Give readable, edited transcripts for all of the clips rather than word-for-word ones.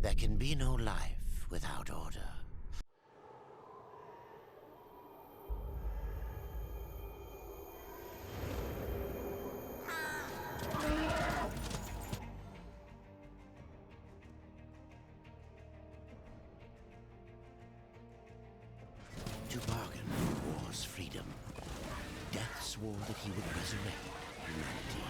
There can be no life without order. To bargain for war's freedom, Death swore that he would resurrect humanity.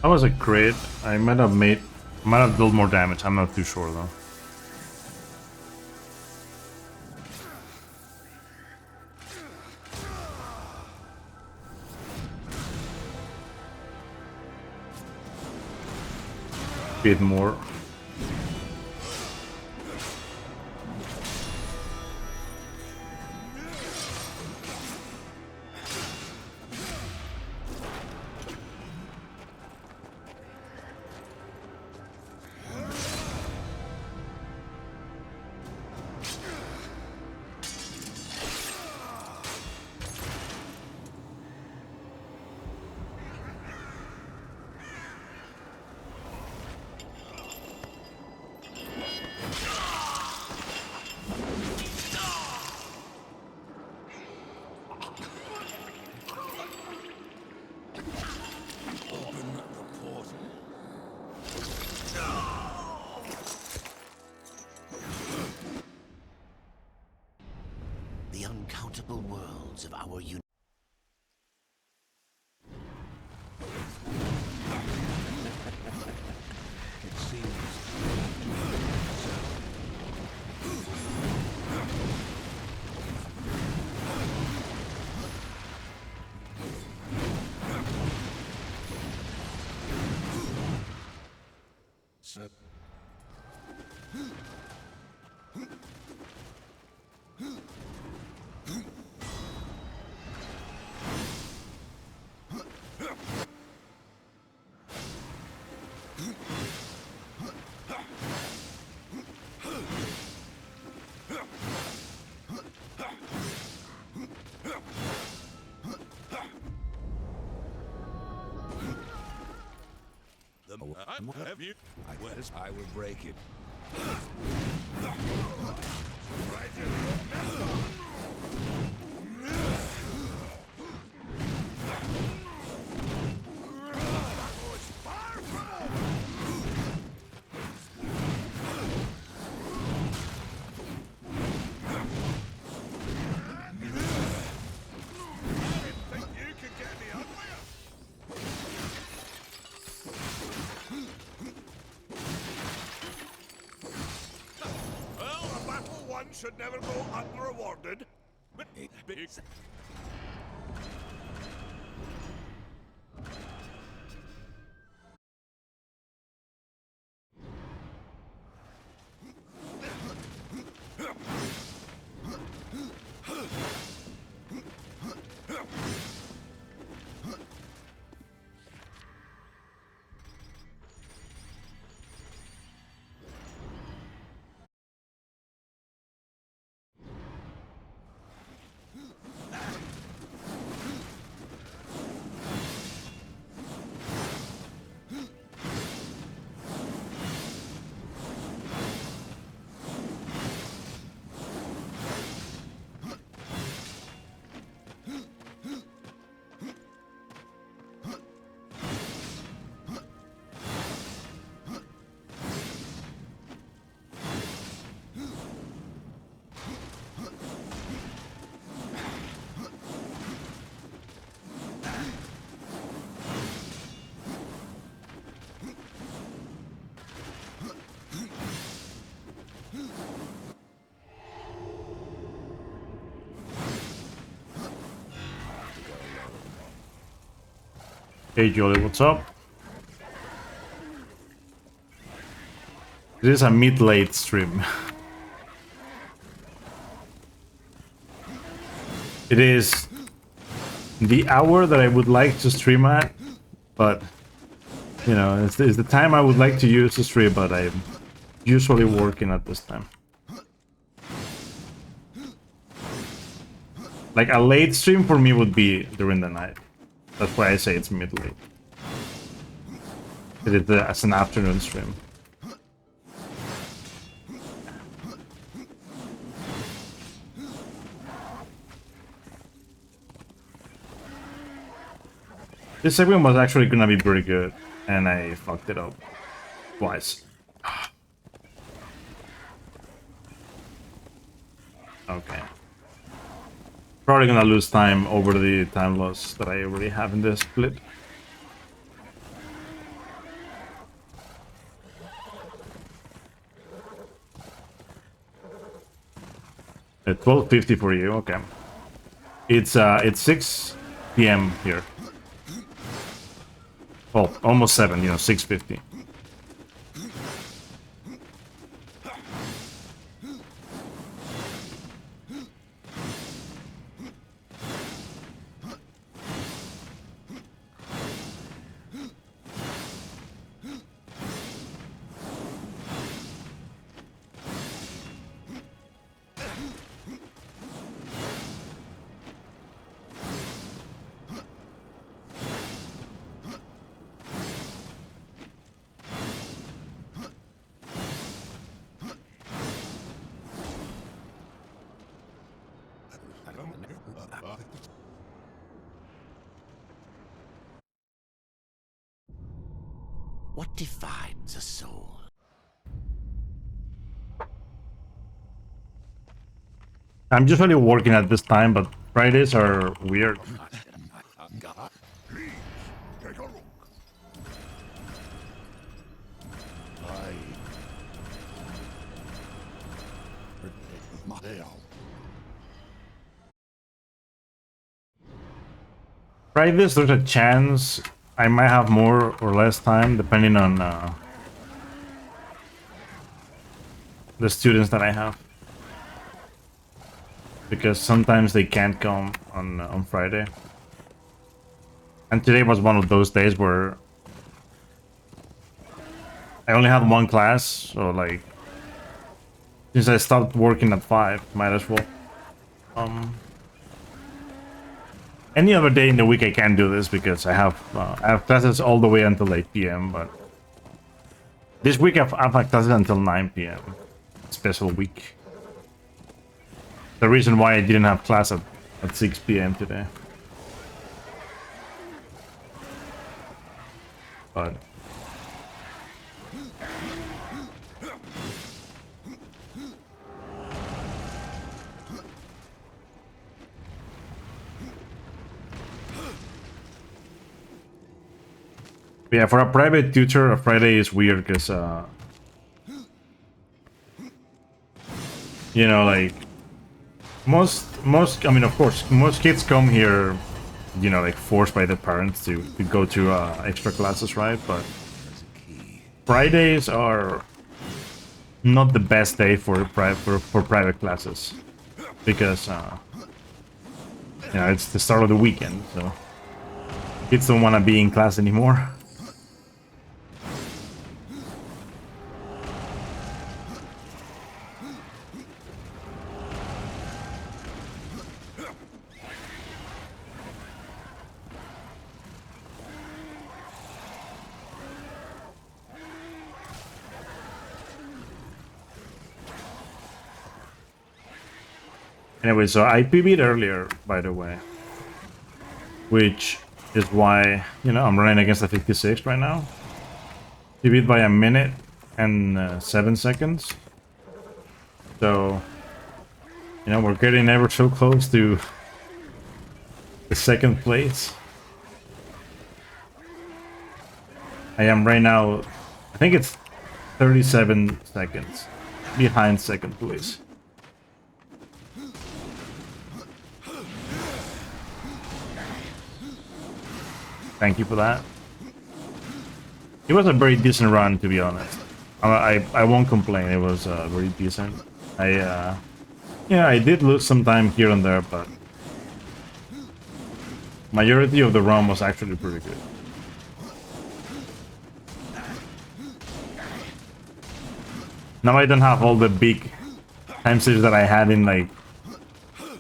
That was a crit. I might have made I might have dealt more damage, I'm not too sure though. Bit more. The uncountable worlds of our universe. It seems so. Have you? I will break it. Should never go unrewarded. But Hey Jolly, what's up? This is a mid-late stream. It is the hour that I would like to stream at, but you know, it's the time I would like to use to stream, but I'm usually working at this time. Like a late stream for me would be during the night. That's why I say it's mid-late. It is as an afternoon stream. This segment was actually gonna be pretty good, and I fucked it up twice. Okay. Probably gonna lose time over the time loss that I already have in this split. 12:50 for you. Okay. It's 6 p.m. here. Well, almost 7. 6:50. What defines a soul? I'm usually working at this time, but Fridays are weird. Please, take a look. Fridays, there's a chance I might have more or less time, depending on the students that I have. Because sometimes they can't come on Friday. And today was one of those days where I only had one class, so like, since I stopped working at 5, might as well. Any other day in the week I can't do this because I have classes all the way until 8 p.m. But this week I've had classes until 9 p.m. Special week. The reason why I didn't have class at 6 p.m. today. But yeah, for a private tutor, a Friday is weird because, like, I mean, of course, most kids come here, like, forced by their parents to go to extra classes, right? But Fridays are not the best day for private classes because, it's the start of the weekend, so kids don't want to be in class anymore. Anyway, so I PB'd earlier, by the way. Which is why, I'm running against a 56 right now. PB'd by 1 minute and 7 seconds. So, we're getting ever so close to the second place. I am right now, I think it's 37 seconds behind second place. Thank you for that. It was a very decent run, to be honest. I won't complain. It was very decent. I did lose some time here and there, but majority of the run was actually pretty good. Now I don't have all the big time saves that I had in like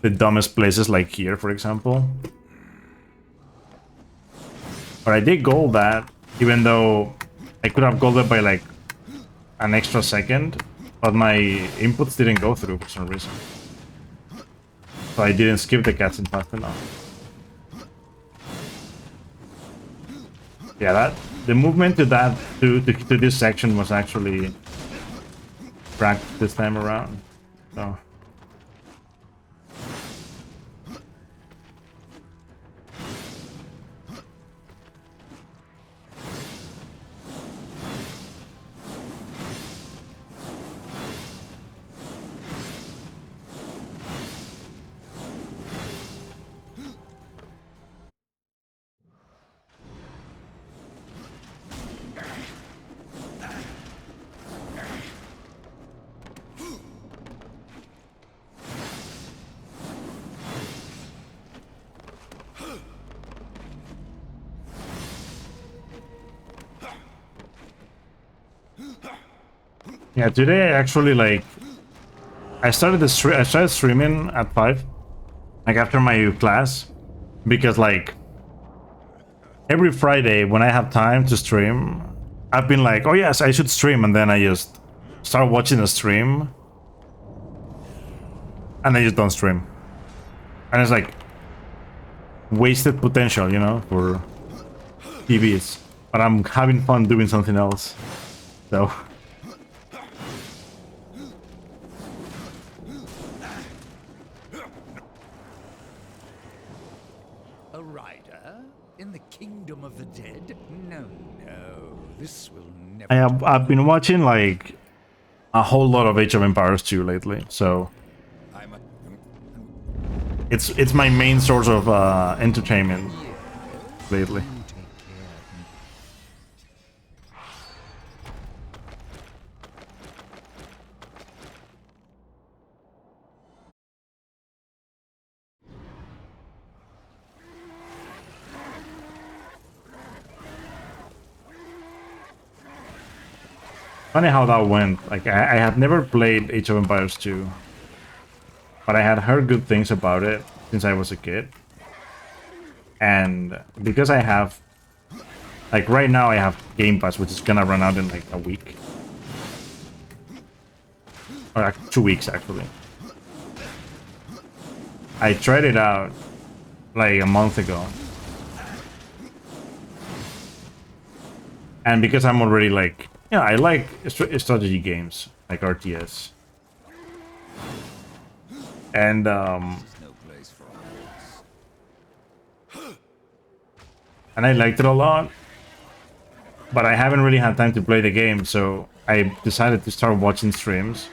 the dumbest places, like here, for example. But I did gold that, even though I could have golded by like an extra second, but my inputs didn't go through for some reason. So I didn't skip the cutscene fast enough. Yeah, the movement to this section was actually cracked this time around. So. Yeah, today I actually like I started streaming at 5, like after my class, because like every Friday when I have time to stream, I've been like, oh yes, I should stream, and then I just start watching a stream, and I just don't stream, and it's like wasted potential, you know, for TVs. But I'm having fun doing something else, so. A rider in the kingdom of the dead? No, no, this will never. I've been watching like a whole lot of Age of Empires 2 lately, so I'm a. it's my main source of entertainment lately. You take care of me. Funny how that went. Like I had never played Age of Empires 2, but I had heard good things about it since I was a kid. And because I have, like right now I have Game Pass, which is gonna run out in like a week. Or like 2 weeks actually. I tried it out like a month ago. And because I'm already like, yeah, I like strategy games, like RTS. And No place for us. and I liked it a lot, but I haven't really had time to play the game, so I decided to start watching streams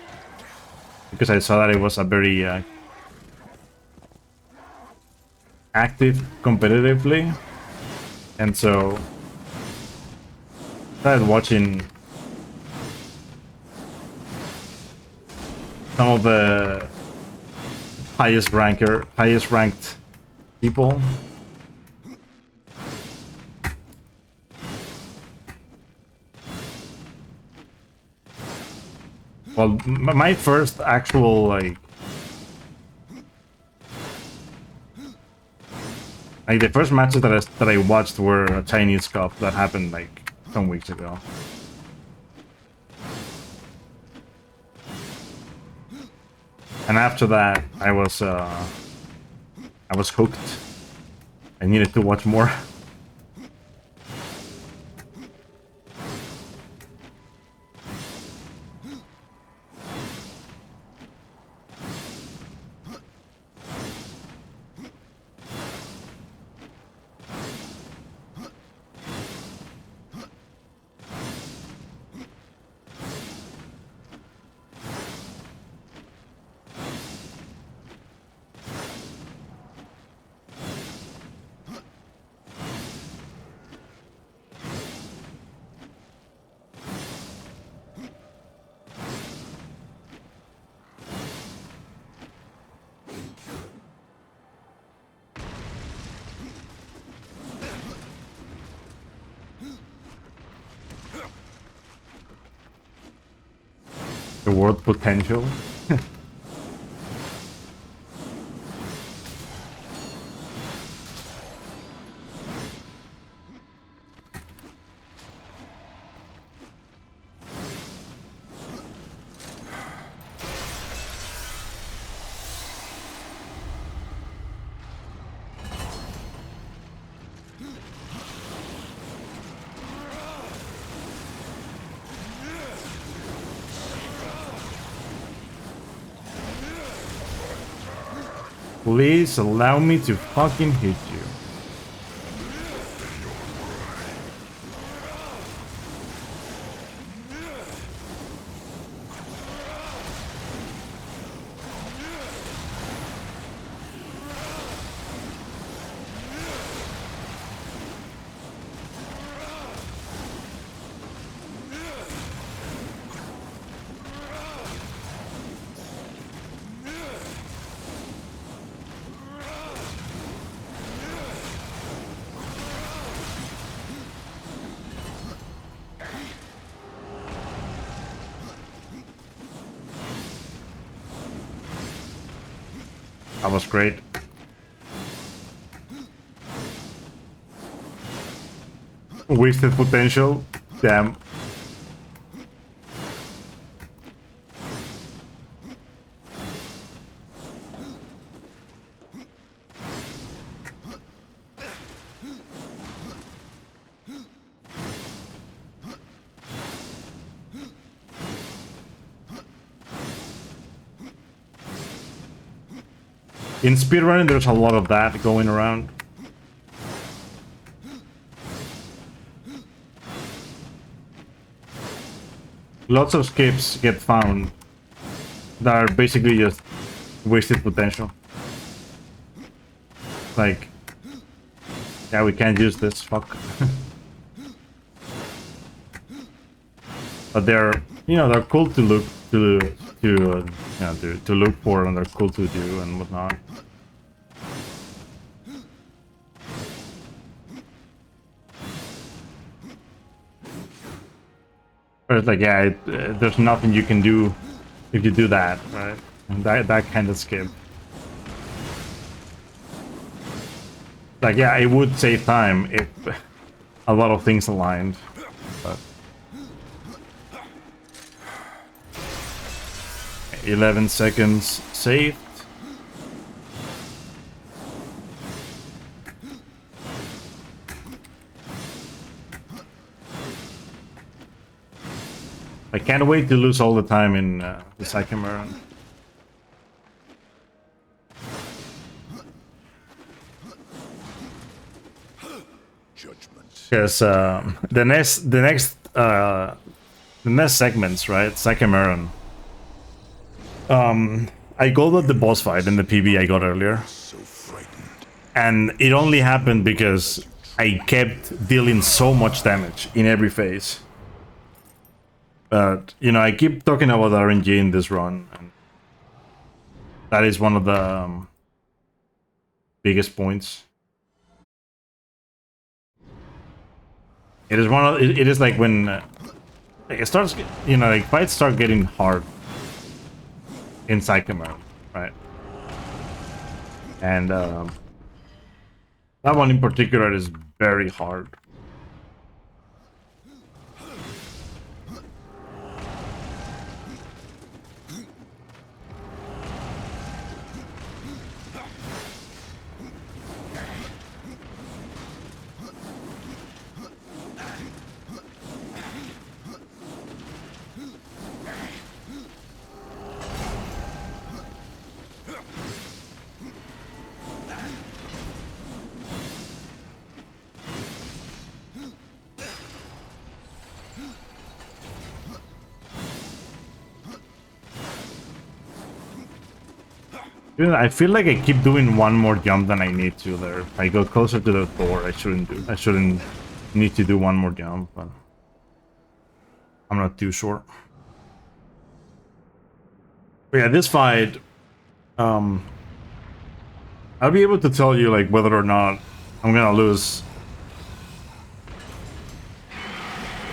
because I saw that it was a very active competitively, and so started watching some of the highest ranked people. Well, my first actual like the first matches that I watched were a Chinese Cup that happened like some weeks ago. And after that, I was hooked. I needed to watch more. The word potential. Please allow me to fucking hit you. That was great. Wasted potential. Damn. In speedrunning, there's a lot of that going around. Lots of skips get found that are basically just wasted potential. Like, yeah, we can't use this, fuck. But they're, you know, they're cool to look to look for, and they're cool to do and whatnot. But it's like, yeah, there's nothing you can do if you do that, right? And that kind of skip. Like, yeah, it would save time if a lot of things aligned, but 11 seconds saved. I can't wait to lose all the time in the second run. Because the next segments, right? Second run. I golded the boss fight in the PB I got earlier, and it only happened because I kept dealing so much damage in every phase. But, you know, I keep talking about RNG in this run, and that is one of the biggest points. It is one of it is like when like it starts, you know, like fights start getting hard in Psychomer, right? And that one in particular is very hard. I feel like I keep doing one more jump than I need to there. If I go closer to the door, I shouldn't need to do one more jump, but I'm not too sure. But yeah, this fight, I'll be able to tell you like whether or not I'm gonna lose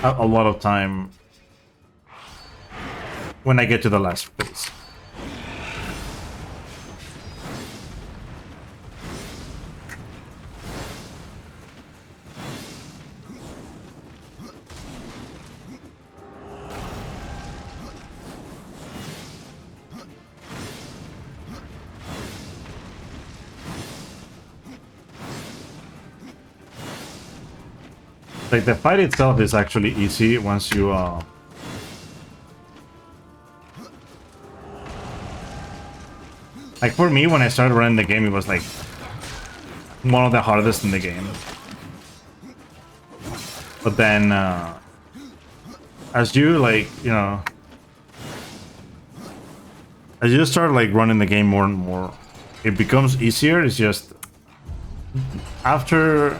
a lot of time when I get to the last phase. Like, the fight itself is actually easy once you, like, for me, when I started running the game, it was, like, one of the hardest in the game. But then, as you, like, you know, as you start, like, running the game more and more, it becomes easier. It's just, after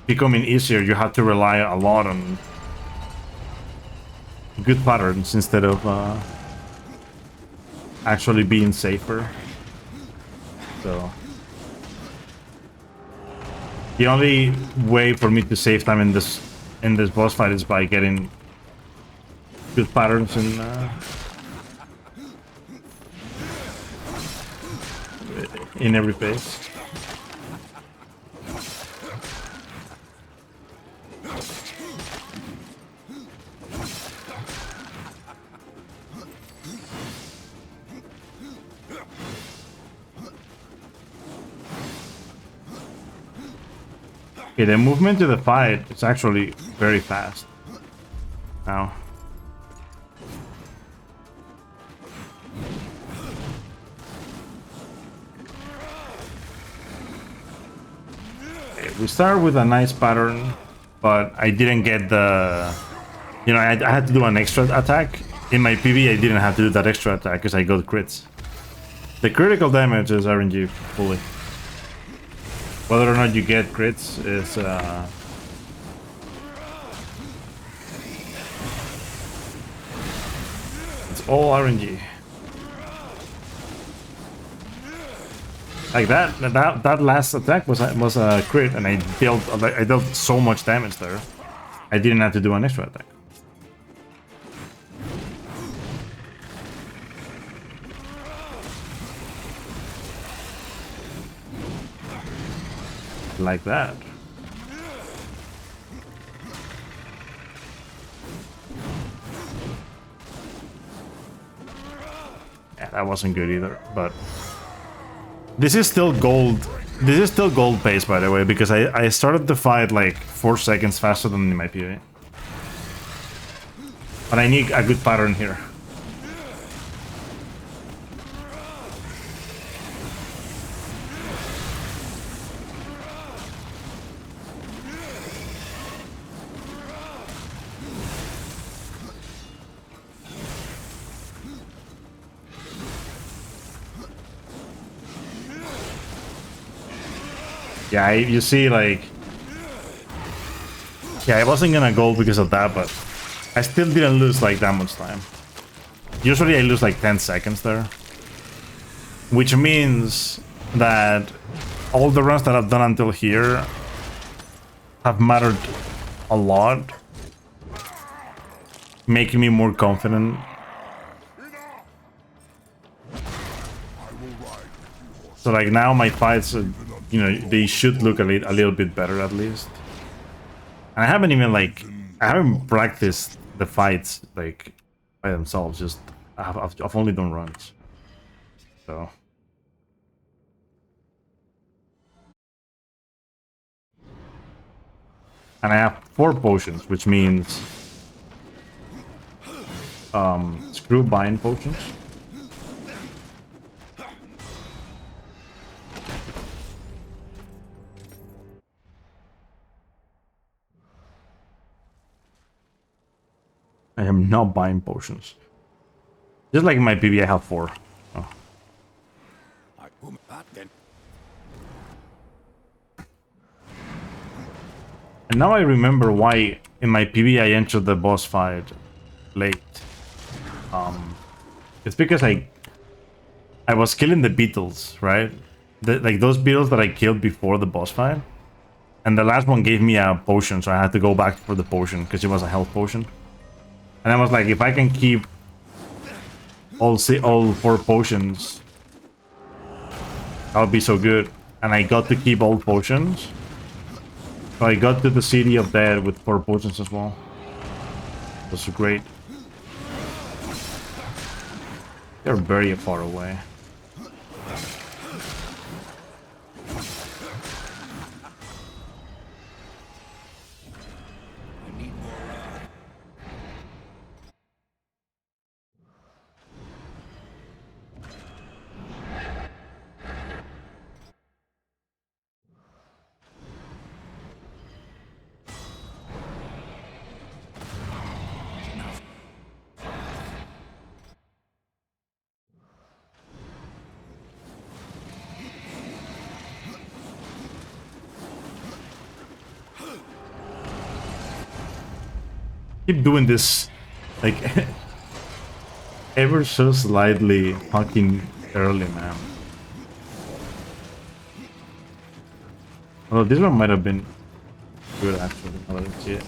becoming easier, you have to rely a lot on good patterns instead of actually being safer. So the only way for me to save time in this boss fight is by getting good patterns in every phase. Okay, the movement to the fight is actually very fast now. Okay, we start with a nice pattern, but I didn't get the... You know, I had to do an extra attack. In my PB, I didn't have to do that extra attack because I got crits. The critical damage is RNG fully. Whether or not you get crits is it's all RNG. Like that last attack was a crit, and I dealt so much damage there. I didn't have to do an extra attack. Like that. Yeah, that wasn't good either, but this is still gold. This is still gold pace, by the way, because I started the fight like 4 seconds faster than in my PvE. But I need a good pattern here. Yeah, you see, like... Yeah, I wasn't gonna go because of that, but I still didn't lose, like, that much time. Usually I lose, like, 10 seconds there. Which means that all the runs that I've done until here have mattered a lot. Making me more confident. So, like, now my fights... You know, they should look a little bit better at least. And I haven't even like I haven't practiced the fights like by themselves. Just I've only done runs. So and I have 4 potions, which means screw bind potions. I am not buying potions. Just like in my PB, I have 4. Oh. And now I remember why in my PB I entered the boss fight late. It's because I was killing the beetles, right? Like those beetles that I killed before the boss fight. And the last one gave me a potion, so I had to go back for the potion because it was a health potion. And I was like, if I can keep all 4 potions, that would be so good. And I got to keep all potions. So I got to the City of Dead with 4 potions as well. It was great. They're very far away. Keep doing this, like, ever so slightly fucking early, man. Although this one might have been good, actually, now that I see it.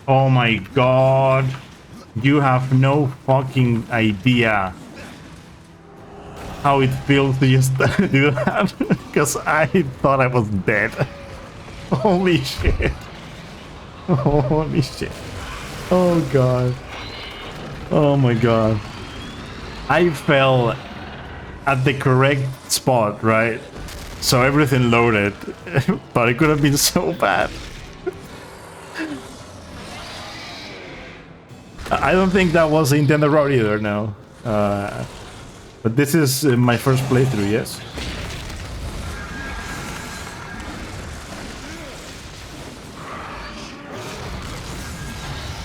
Oh my god. You have no fucking idea how it feels to just do that. Because I thought I was dead. Holy shit. Holy shit. Oh god. Oh my god. I fell at the correct spot, right? So everything loaded. But it could have been so bad. I don't think that was the intended route either, no. But this is my first playthrough, yes.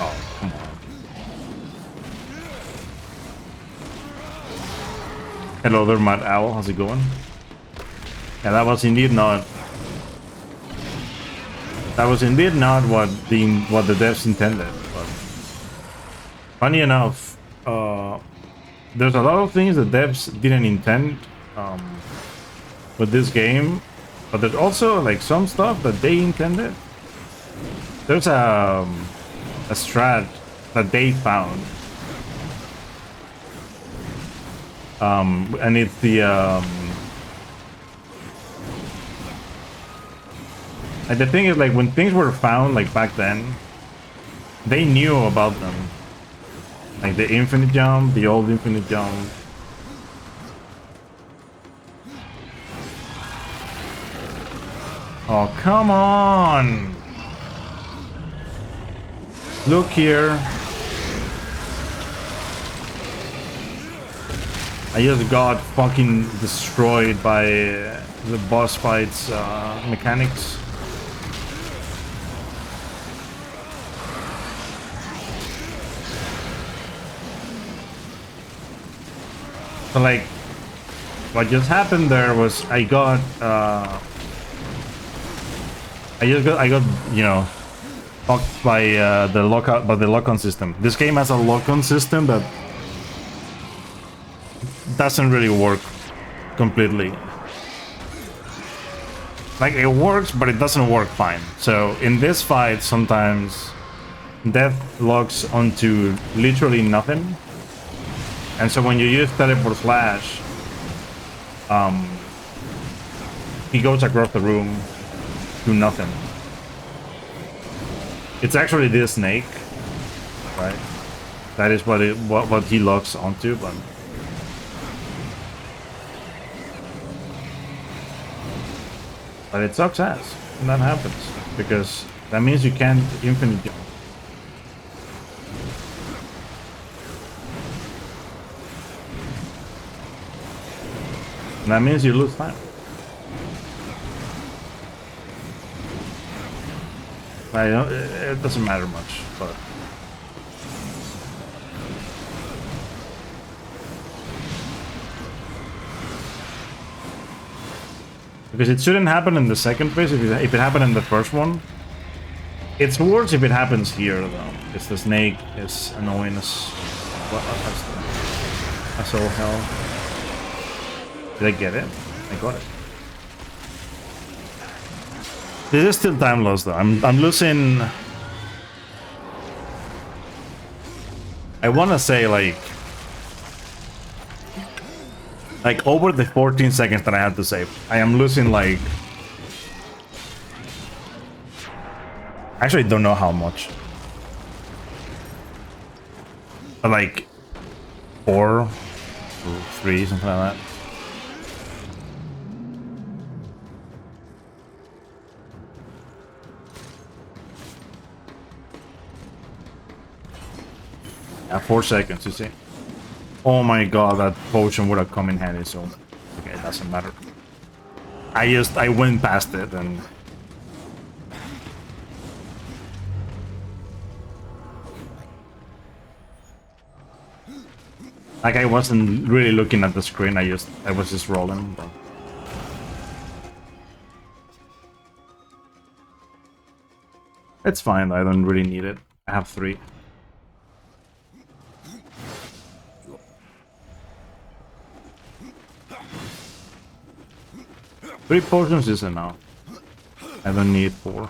Oh, come on. Hello there, Mad Owl. How's it going? Yeah, that was indeed not. That was indeed not what the devs intended. But funny enough, there's a lot of things the devs didn't intend with this game, but there's also like some stuff that they intended. There's a strat that they found, and it's the and the thing is, like, when things were found, like back then, they knew about them. Like the infinite jump, the old infinite jump. Oh, come on! Look here. I just got fucking destroyed by the boss fights mechanics. So like, what just happened there was I got, you know, fucked by the lock-on system. This game has a lock-on system that doesn't really work completely. Like, it works, but it doesn't work fine. So in this fight, sometimes death locks onto literally nothing. And so when you use teleport flash, he goes across the room to nothing. It's actually this snake, right? That is what he locks onto, but it sucks ass when that happens, because that means you can't infinite jump. And that means you lose time. It doesn't matter much, but because it shouldn't happen in the second phase. If it happened in the first one, it's worse if it happens here though. Because the snake is annoying as all hell. Did I get it? I got it. This is still time loss though. I'm losing. I wanna say like over the 14 seconds that I had to save, I am losing like, I actually don't know how much, but like 4 or 3, something like that. Yeah, 4 seconds, you see. Oh my god, that potion would have come in handy, so okay, it doesn't matter. I went past it and like I wasn't really looking at the screen, I was just rolling, but it's fine, I don't really need it. I have 3. 3 potions is enough. I don't need 4.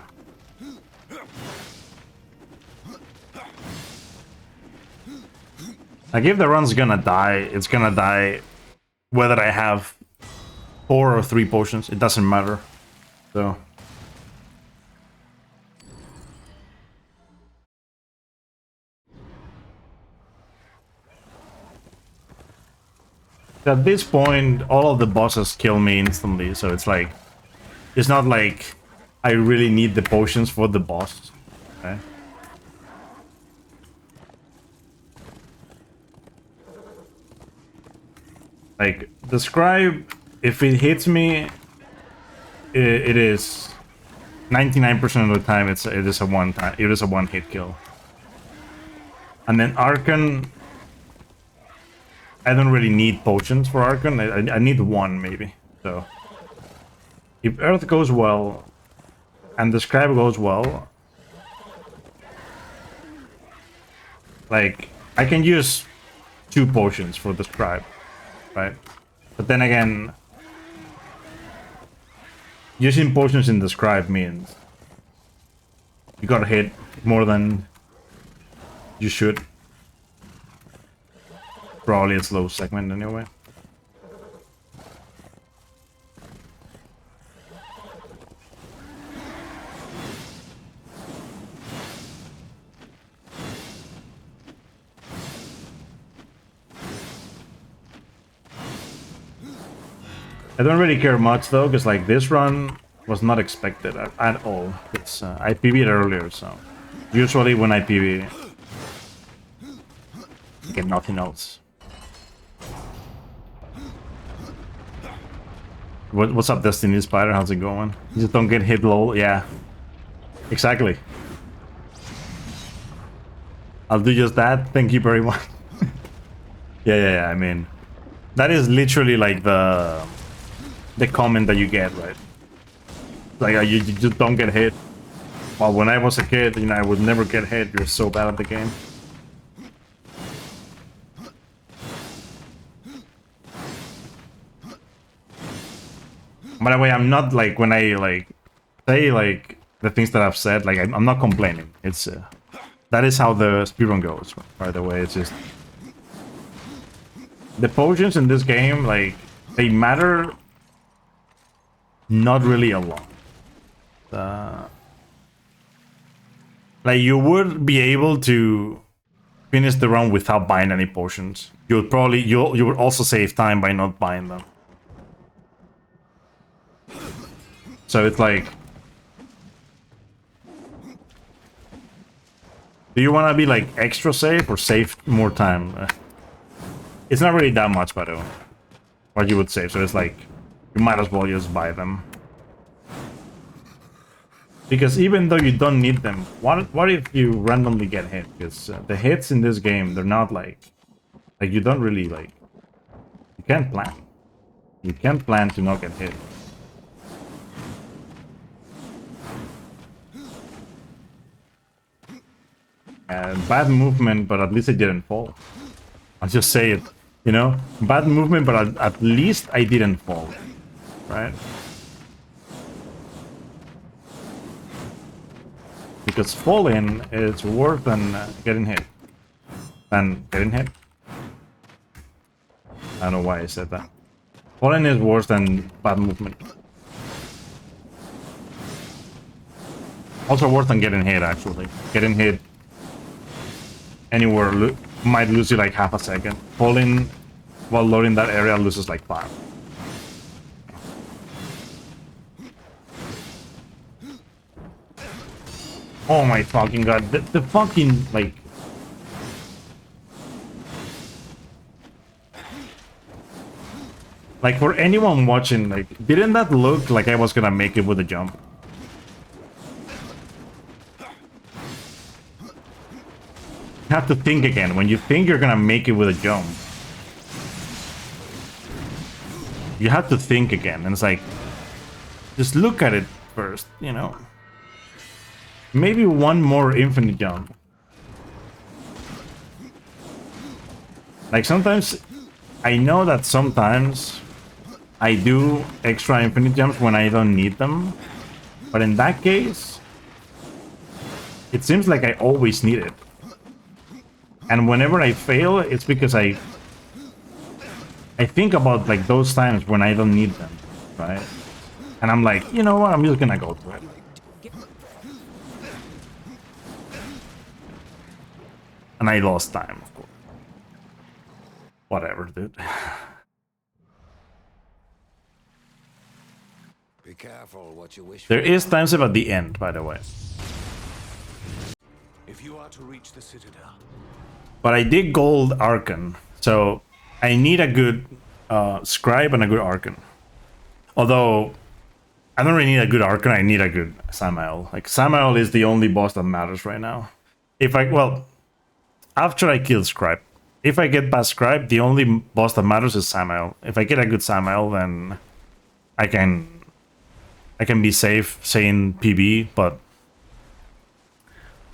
Like, if the run's gonna die, it's gonna die whether I have 4 or 3 potions. It doesn't matter. So... at this point, all of the bosses kill me instantly, so it's like... it's not like I really need the potions for the boss. Okay? Like, the scribe, if it hits me, it is 99% of the time it is a one hit kill. And then Archon, I don't really need potions for Archon. I need 1 maybe. So if Earth goes well and the scribe goes well, like, I can use 2 potions for the scribe, right? But then again, using potions in the scribe means you gotta hit more than you should. Probably a slow segment anyway. I don't really care much though, because like this run was not expected at all. It's I PB'd earlier, so usually when I PB, I get nothing else. What's up, Destiny Spider? How's it going? You just don't get hit, lol. Yeah, exactly. I'll do just that. Thank you very much. Yeah. I mean, that is literally like the comment that you get, right? Like, you just don't get hit. Well, when I was a kid, you know, I would never get hit. You're so bad at the game. By the way, I'm not like, when I like say like the things that I've said, like I'm not complaining. It's that is how the speedrun goes. By the way, it's just the potions in this game, like, they matter not really a lot. Like, you would be able to finish the run without buying any potions. You would also save time by not buying them. So it's like, do you want to be like extra safe or save more time? It's not really that much, by the way, what you would save. So it's like, you might as well just buy them. Because even though you don't need them, what if you randomly get hit? Because the hits in this game, they're not like you don't really like, you can't plan. You can't plan to not get hit. Bad movement, but at least I didn't fall. I'll just say it, you know? Bad movement, but at least I didn't fall, right? Because falling is worse than getting hit. I don't know why I said that. Falling is worse than bad movement. Also worse than getting hit, actually. Getting hit anywhere might lose you like half a second. Falling while loading that area loses like 5. Oh my fucking god, the fucking, like... Like, for anyone watching, like, didn't that look like I was gonna make it with a jump? You have to think again. When you think you're gonna make it with a jump, you have to think again. And it's like, just look at it first, you know? Maybe one more infinite jump. Like, sometimes, I know that sometimes I do extra infinite jumps when I don't need them. But in that case, it seems like I always need it. And whenever I fail, it's because I think about like those times when I don't need them, right? And I'm like, you know what? I'm just gonna go to it. And I lost time, of course. Whatever, dude. Be careful what you wish There for. is time save at the end, by the way. If you are to reach the Citadel, But I did gold Archon, so I need a good Scribe and a good Archon. Although, I don't really need a good Archon, I need a good Samael. Like, Samael is the only boss that matters right now. Well, after I kill Scribe. If I get past Scribe, the only boss that matters is Samael. If I get a good Samael, then I can be safe saying PB, but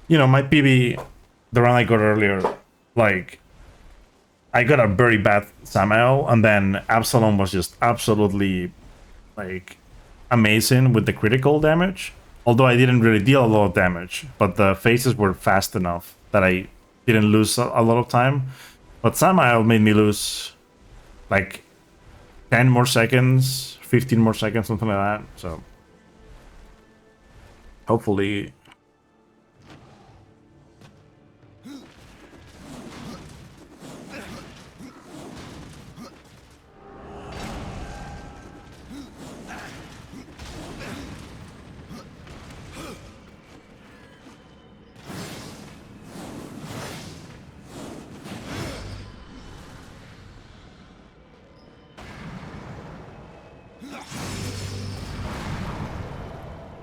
you know, my PB, the run I got earlier, like, I got a very bad Samael, and then Absalom was just absolutely, like, amazing with the critical damage. Although I didn't really deal a lot of damage, but the phases were fast enough that I didn't lose a lot of time. But Samael made me lose, like, 10 more seconds, 15 more seconds, something like that, so hopefully...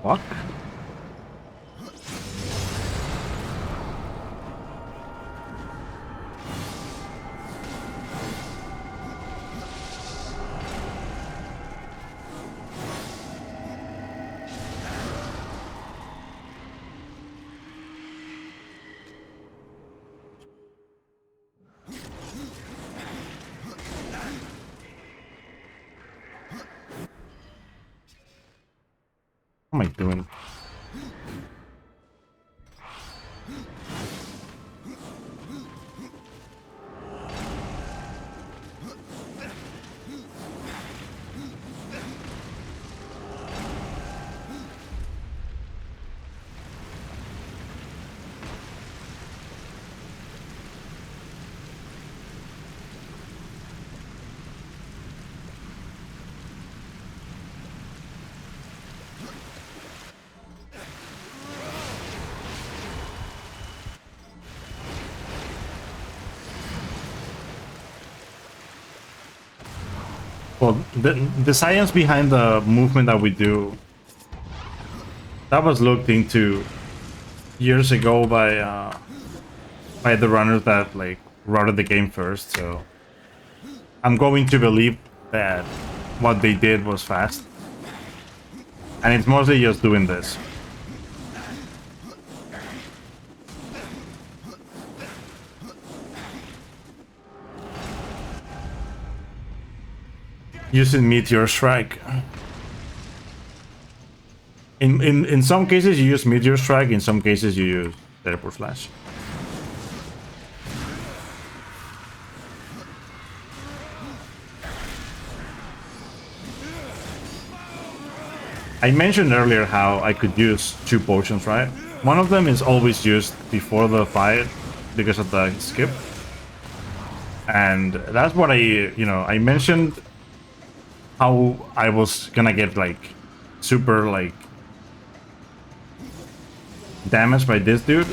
Fuck? What am I doing? Well, the science behind the movement that we do, that was looked into years ago by the runners that like routed the game first. So I'm going to believe that what they did was fast, and it's mostly just doing this. Using Meteor Strike. In some cases you use Meteor Strike, in some cases you use Teleport Flash. I mentioned earlier how I could use 2 potions, right? One of them is always used before the fight because of the skip. And that's what I mentioned how I was gonna get like super like damaged by this dude,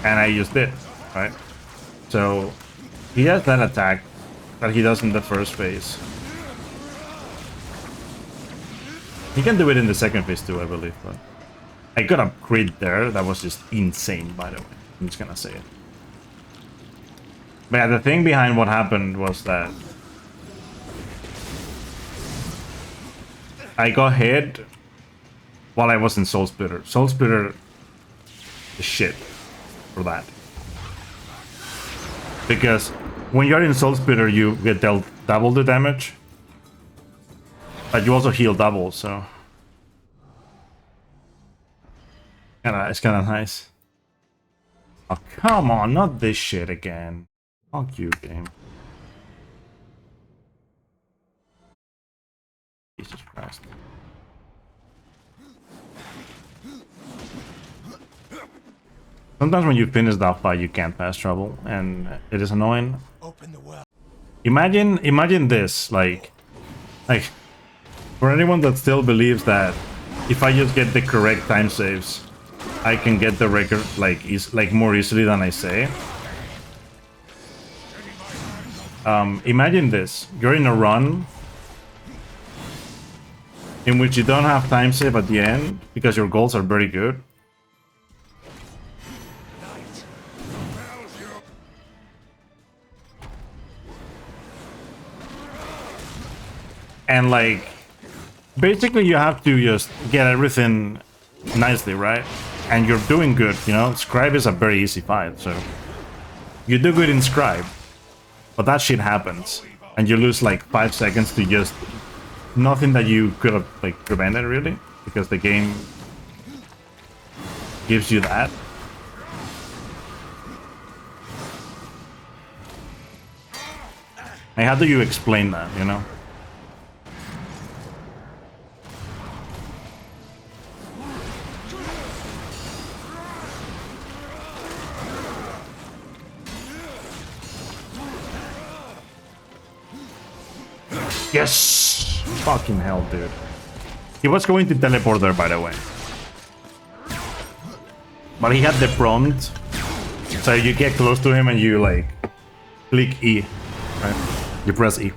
and I used it, right? So he has that attack that he does in the first phase. He can do it in the second phase too, I believe, but I got a crit there that was just insane, by the way. I'm just gonna say it. But yeah, the thing behind what happened was that I got hit while I was in Soul Splitter. Soul Splitter is shit for that. Because when you're in Soul Splitter, you get dealt double the damage. But you also heal double, so... it's kinda nice. Oh, come on, not this shit again. Fuck you, game. Jesus Christ. Sometimes when you finish that fight, you can't pass trouble, and it is annoying. Open the well. Imagine this, like, for anyone that still believes that if I just get the correct time saves, I can get the record like more easily than I say. Imagine this: you're in a run in which you don't have time save at the end because your goals are very good. And like, basically you have to just get everything nicely, right? And you're doing good, you know? Scribe is a very easy fight, so... You do good in Scribe, but that shit happens. And you lose like 5 seconds to just... Nothing that you could have like prevented, really. Because the game gives you that. And how do you explain that, you know? Yes! Fucking hell, dude. He was going to teleport there, by the way. But he had the prompt. So you get close to him and you, like, click E. Right? You press E.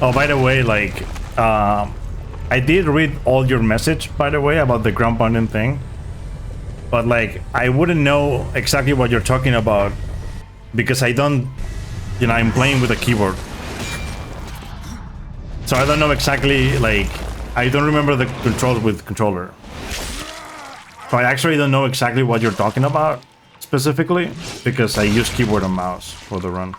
Oh, by the way, like, I did read all your message, by the way, about the ground pounding thing. But, like, I wouldn't know exactly what you're talking about because I don't... You know, I'm playing with a keyboard. So I don't know exactly, like... I don't remember the controls with controller. So I actually don't know exactly what you're talking about, specifically, because I use keyboard and mouse for the run.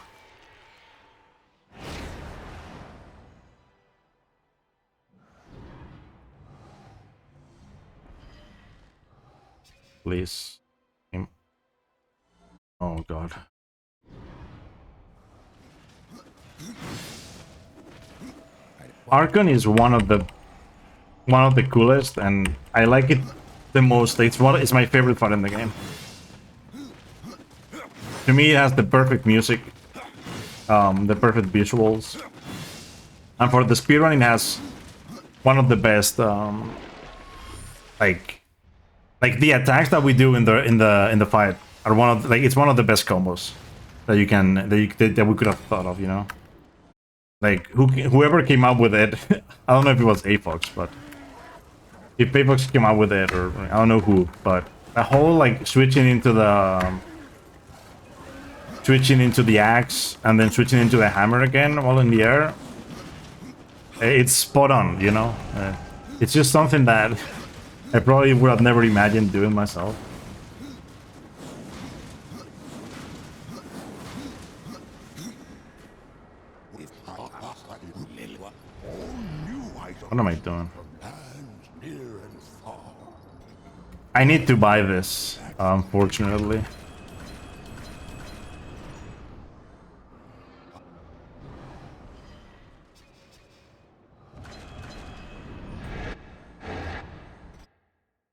Please. Oh god. Archon is one of the coolest, and I like it the most. It's my favorite fight in the game. To me, it has the perfect music, the perfect visuals, and for the speedrun, it has one of the best, like the attacks that we do in the fight are one of it's one of the best combos that you can that we could have thought of, you know. Like, whoever came up with it, I don't know if it was Afox, but if Afox came up with it, or I don't know who, but the whole, like, switching into the axe, and then switching into the hammer again while in the air, it's spot on, you know? It's just something that I probably would have never imagined doing myself. What am I doing? I need to buy this, unfortunately.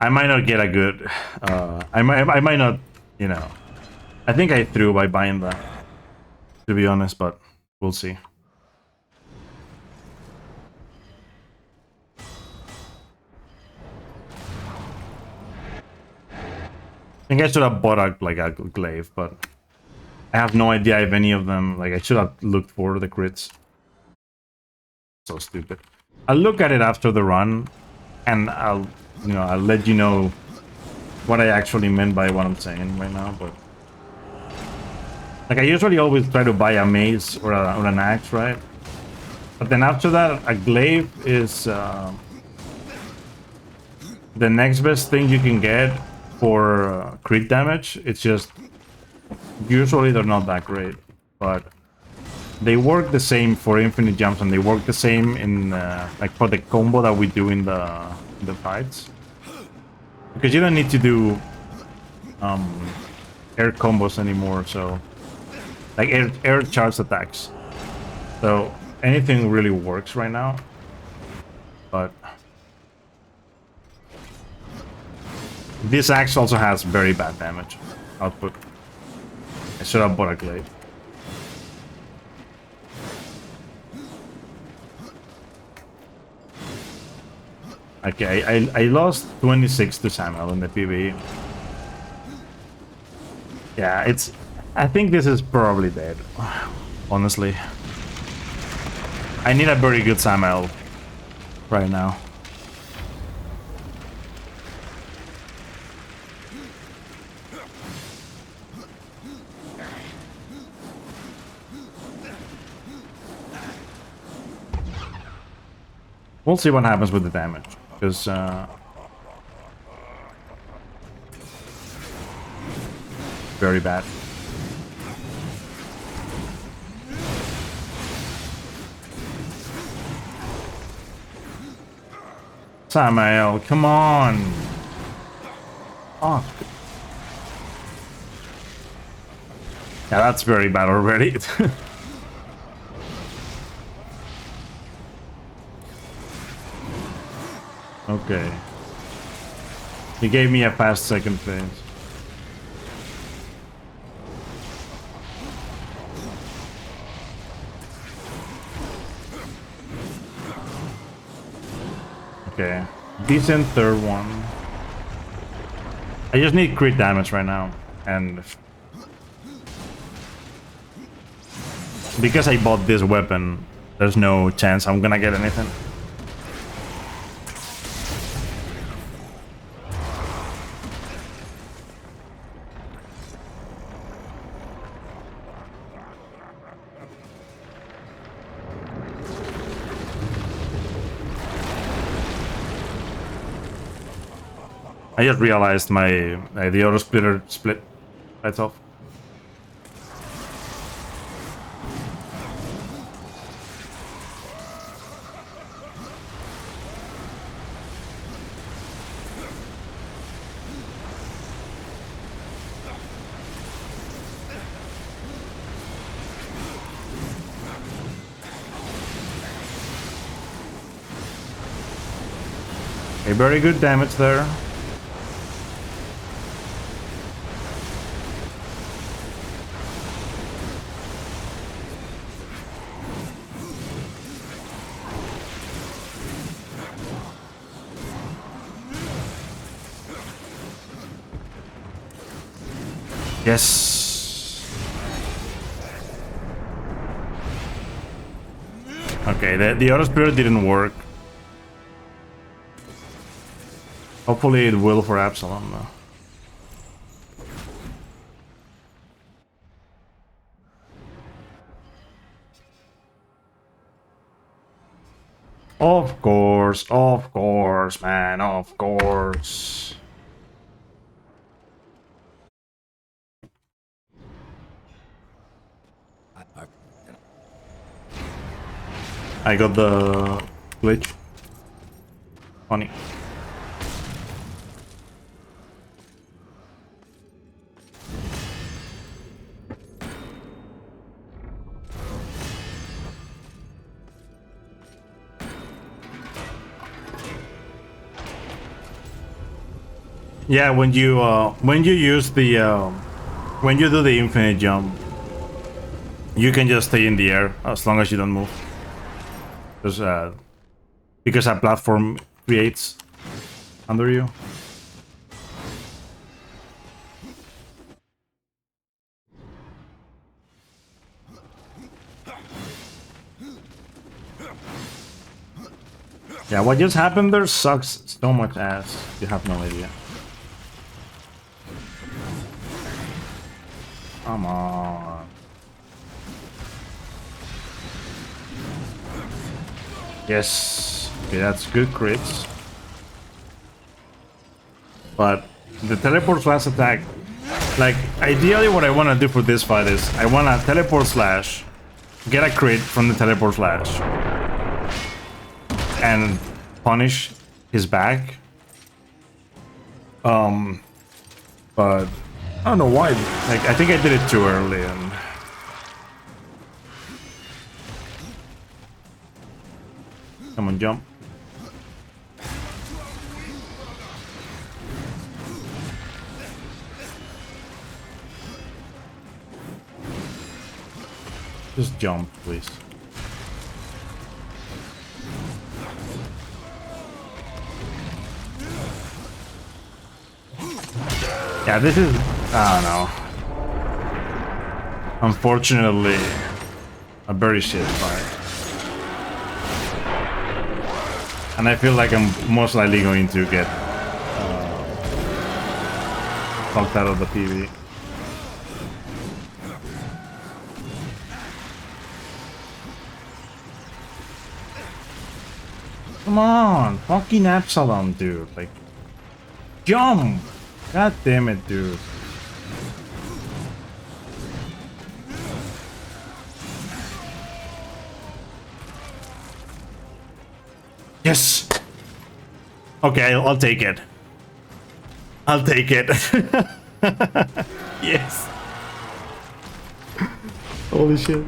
I might not get a good... I might not, you know... I think I threw by buying that, to be honest, but we'll see. I think I should have bought a glaive, but I have no idea if any of them... Like, I should have looked for the crits. So stupid. I'll look at it after the run, and I'll let you know what I actually meant by what I'm saying right now, but... Like, I usually always try to buy a mace or an axe, right? But then after that, a glaive is the next best thing you can get for crit damage. It's just... Usually they're not that great, but... They work the same for infinite jumps, and they work the same in, like, for the combo that we do in the fights. Because you don't need to do air combos anymore, so like air charge attacks. So anything really works right now, but this axe also has very bad damage output. I should have bought a glaive. Okay, I lost 26 to Samuel in the PvE. Yeah, it's... I think this is probably dead, honestly. I need a very good Samuel right now. We'll see what happens with the damage, because very bad. Samuel, come on! Oh. Yeah, that's very bad already. Okay. He gave me a fast second phase. Okay. Decent third one. I just need crit damage right now. And because I bought this weapon, there's no chance I'm gonna get anything. I just realized my the auto splitter split right off. A very good damage there. Yes. Okay, the auto spirit didn't work. Hopefully it will for Absalom though. Of course, man, of course. I got the glitch. Funny. Yeah, when you use the when you do the infinite jump, you can just stay in the air as long as you don't move. Because a platform creates under you. Yeah, what just happened there sucks so much ass. You have no idea. Come on. Yes. Okay, that's good crits. But the teleport slash attack, like ideally what I want to do for this fight is I want to teleport slash, get a crit from the teleport slash, and punish his back. But I don't know why. Like, I think I did it too early and... Come on, jump. Just jump, please. Yeah, this is... I don't know. Unfortunately, a very shit fight. And I feel like I'm most likely going to get knocked out of the PV. Come on, fucking Absalom, dude. Like, jump! God damn it, dude. Yes! Okay, I'll take it. I'll take it. Yes! Holy shit.